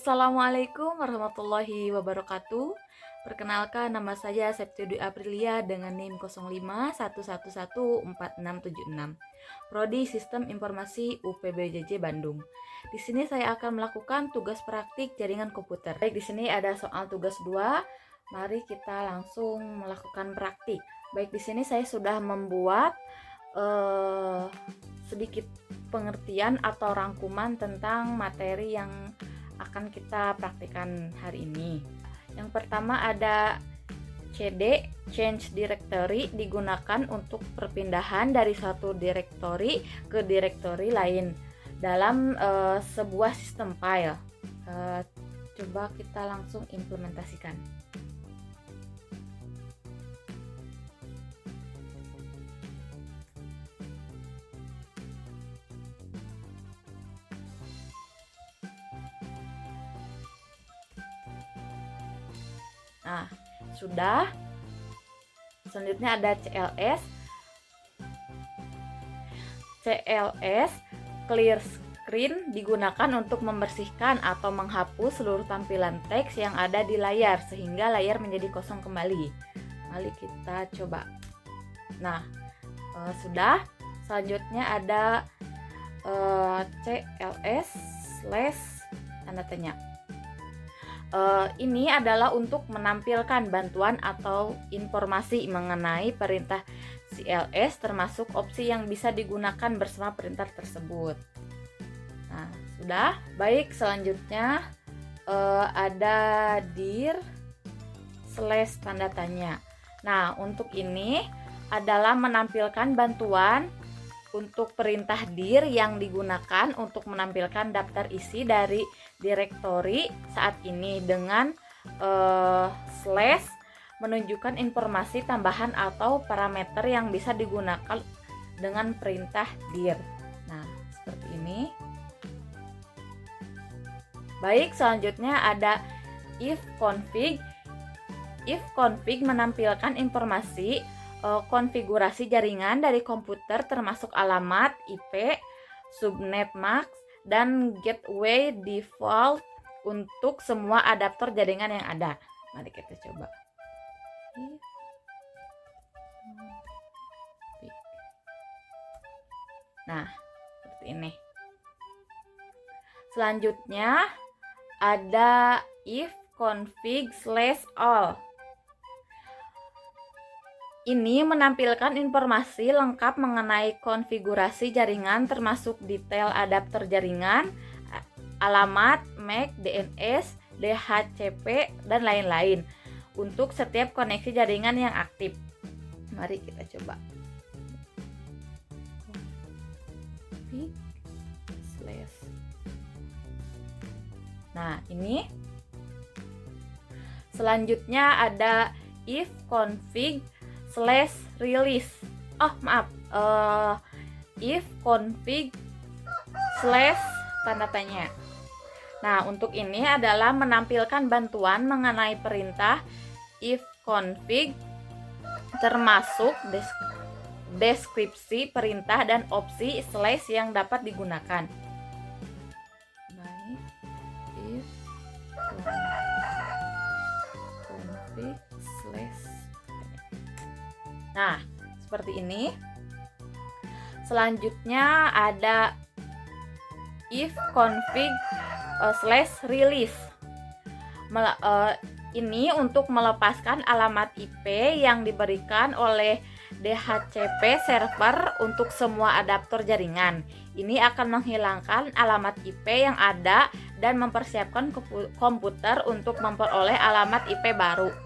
Assalamualaikum warahmatullahi wabarakatuh. Perkenalkan, nama saya Septia Dwi Aprilia dengan NIM 0511146676. Prodi Sistem Informasi UPBJJ Bandung. Di sini saya akan melakukan tugas praktik jaringan komputer. Baik, di sini ada soal tugas 2. Mari kita langsung melakukan praktik. Baik, di sini saya sudah membuat sedikit pengertian atau rangkuman tentang materi yang akan kita praktikkan hari ini. Yang pertama ada CD, change directory, digunakan untuk perpindahan dari suatu directory ke directory lain dalam sebuah sistem file. Coba kita langsung implementasikan. Nah, sudah. Selanjutnya ada CLS. CLS clear screen digunakan untuk membersihkan atau menghapus seluruh tampilan teks yang ada di layar sehingga layar menjadi kosong kembali. Mari kita coba. Nah, sudah. Selanjutnya ada CLS tanda tanya. Ini adalah untuk menampilkan bantuan atau informasi mengenai perintah CLS termasuk opsi yang bisa digunakan bersama perintah tersebut. Nah, sudah. Baik, selanjutnya ada dir / tanda tanya. Nah, untuk ini adalah menampilkan bantuan untuk perintah dir yang digunakan untuk menampilkan daftar isi dari direktori saat ini dengan slash menunjukkan informasi tambahan atau parameter yang bisa digunakan dengan perintah dir. Nah, seperti ini. Baik, selanjutnya ada if config. If config menampilkan informasi konfigurasi jaringan dari komputer termasuk alamat, IP, subnet max, dan gateway default untuk semua adaptor jaringan yang ada. Mari kita coba. Nah, seperti ini. Selanjutnya ada if config /all. Ini menampilkan informasi lengkap mengenai konfigurasi jaringan termasuk detail adapter jaringan, alamat, MAC, DNS, DHCP, dan lain-lain untuk setiap koneksi jaringan yang aktif. Mari kita coba. Nah, ini. Selanjutnya ada if config /release. If config / tanda tanya. Nah, untuk ini adalah menampilkan bantuan mengenai perintah if config termasuk deskripsi perintah dan opsi / yang dapat digunakan. Baik, if config / Nah, seperti ini. Selanjutnya ada if config /release. Ini untuk melepaskan alamat IP yang diberikan oleh DHCP server untuk semua adaptor jaringan. Ini akan menghilangkan alamat IP yang ada dan mempersiapkan komputer untuk memperoleh alamat IP baru.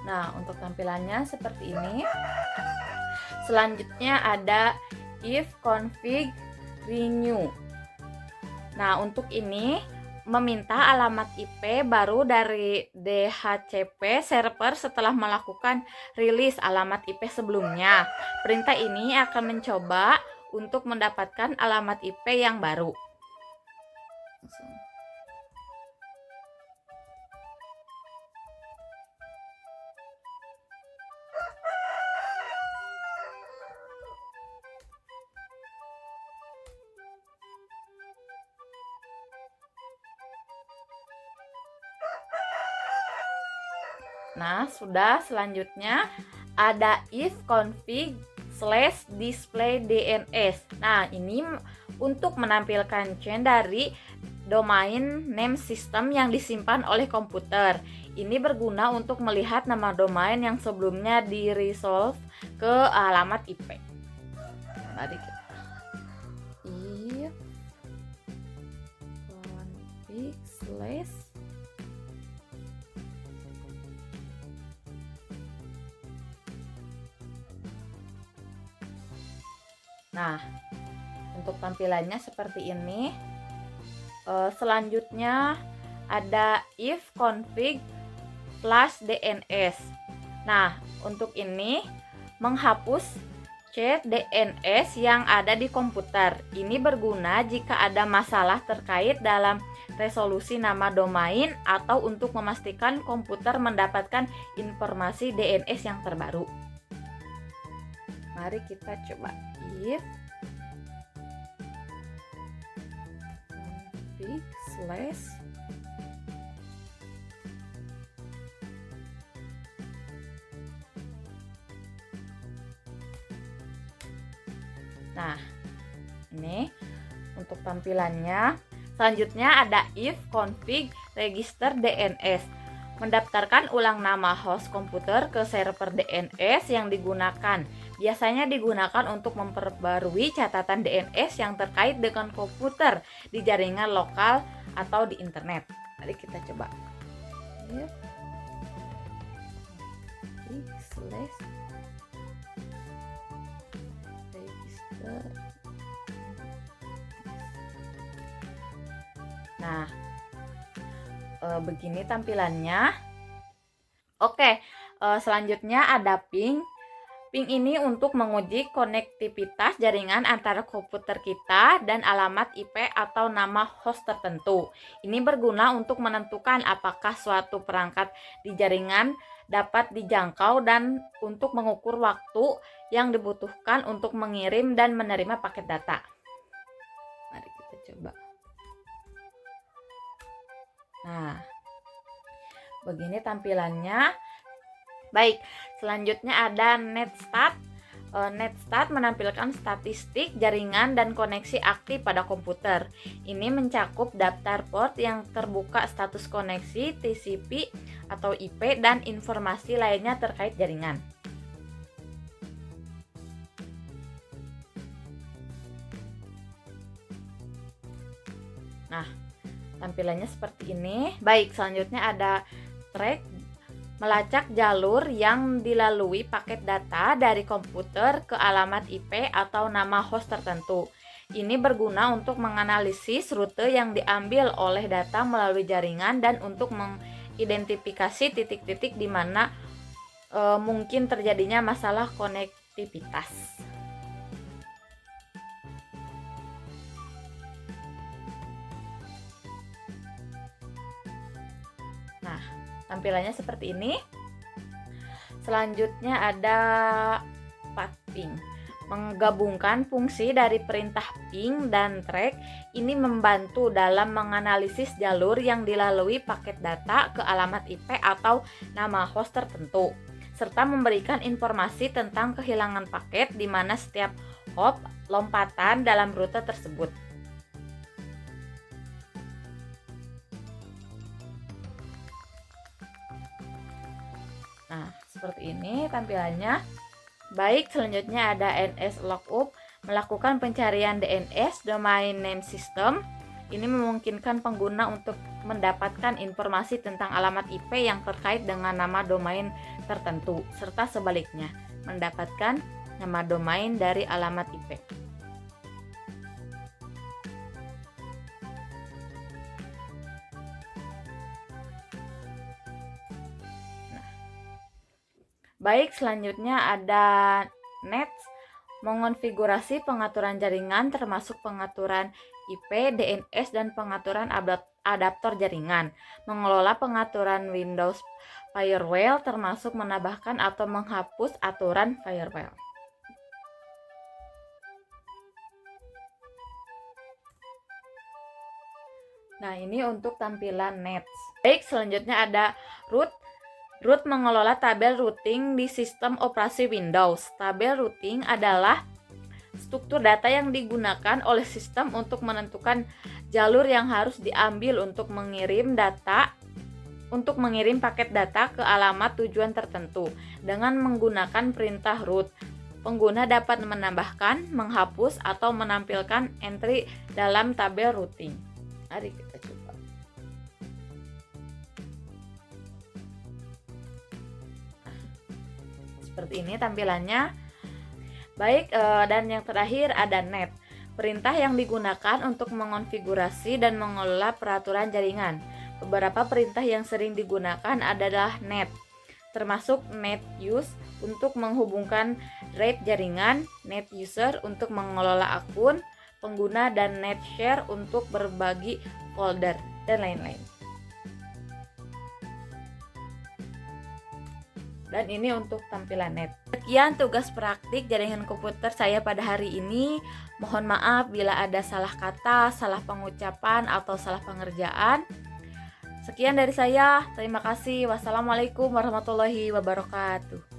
Nah, untuk tampilannya seperti ini. Selanjutnya ada if config renew. Nah, untuk ini meminta alamat IP baru dari DHCP server setelah melakukan rilis alamat IP sebelumnya. Perintah ini akan mencoba untuk mendapatkan alamat IP yang baru. Nah, sudah. Selanjutnya ada if config /display DNS. Nah, ini untuk menampilkan chain dari domain name system yang disimpan oleh komputer. Ini berguna untuk melihat nama domain yang sebelumnya di-resolve ke alamat IP. Mari kita if config Nah, untuk tampilannya seperti ini. Selanjutnya ada if config /DNS. Nah, untuk ini menghapus chat DNS yang ada di komputer. Ini berguna jika ada masalah terkait dalam resolusi nama domain atau untuk memastikan komputer mendapatkan informasi DNS yang terbaru. Mari kita coba if config Nah, ini untuk tampilannya. Selanjutnya ada if config register DNS. Mendaftarkan ulang nama host komputer ke server DNS yang digunakan. Biasanya digunakan untuk memperbarui catatan DNS yang terkait dengan komputer di jaringan lokal atau di internet. Mari kita coba. Nah, begini tampilannya. Oke, selanjutnya ada ping. Ping ini untuk menguji konektivitas jaringan antara komputer kita dan alamat IP atau nama host tertentu. Ini berguna untuk menentukan apakah suatu perangkat di jaringan dapat dijangkau dan untuk mengukur waktu yang dibutuhkan untuk mengirim dan menerima paket data. Mari kita coba. Nah, begini tampilannya. Baik, selanjutnya ada netstat. Netstat menampilkan statistik jaringan dan koneksi aktif pada komputer. Ini mencakup daftar port yang terbuka, status koneksi, TCP atau IP, dan informasi lainnya terkait jaringan. Nah, tampilannya seperti ini. Baik, selanjutnya ada track. Melacak jalur yang dilalui paket data dari komputer ke alamat IP atau nama host tertentu. Ini berguna untuk menganalisis rute yang diambil oleh data melalui jaringan dan untuk mengidentifikasi titik-titik di mana mungkin terjadinya masalah konektivitas. Nah, tampilannya seperti ini. Selanjutnya ada pathing. Menggabungkan fungsi dari perintah ping dan track ini membantu dalam menganalisis jalur yang dilalui paket data ke alamat IP atau nama host tertentu, serta memberikan informasi tentang kehilangan paket di mana setiap hop lompatan dalam rute tersebut. Nah, seperti ini tampilannya. Baik, selanjutnya ada NSLookup, melakukan pencarian DNS domain name system. Ini memungkinkan pengguna untuk mendapatkan informasi tentang alamat IP yang terkait dengan nama domain tertentu, serta sebaliknya, mendapatkan nama domain dari alamat IP. Baik, selanjutnya ada Nets, mengonfigurasi pengaturan jaringan termasuk pengaturan IP, DNS, dan pengaturan adaptor jaringan. Mengelola pengaturan Windows firewall termasuk menambahkan atau menghapus aturan firewall. Nah, ini untuk tampilan Nets. Baik, selanjutnya ada root. Root mengelola tabel routing di sistem operasi Windows. Tabel routing adalah struktur data yang digunakan oleh sistem untuk menentukan jalur yang harus diambil untuk mengirim paket data ke alamat tujuan tertentu. Dengan menggunakan perintah root, pengguna dapat menambahkan, menghapus, atau menampilkan entry dalam tabel routing. Mari kita coba. Seperti ini tampilannya. Baik, dan yang terakhir ada net. Perintah yang digunakan untuk mengonfigurasi dan mengelola peraturan jaringan. Beberapa perintah yang sering digunakan adalah net, termasuk net use untuk menghubungkan RAID jaringan, net user untuk mengelola akun pengguna, dan net share untuk berbagi folder, dan lain-lain. Dan ini untuk tampilan net. Sekian tugas praktik jaringan komputer saya pada hari ini. Mohon maaf bila ada salah kata, salah pengucapan, atau salah pengerjaan. Sekian dari saya. Terima kasih. Wassalamualaikum warahmatullahi wabarakatuh.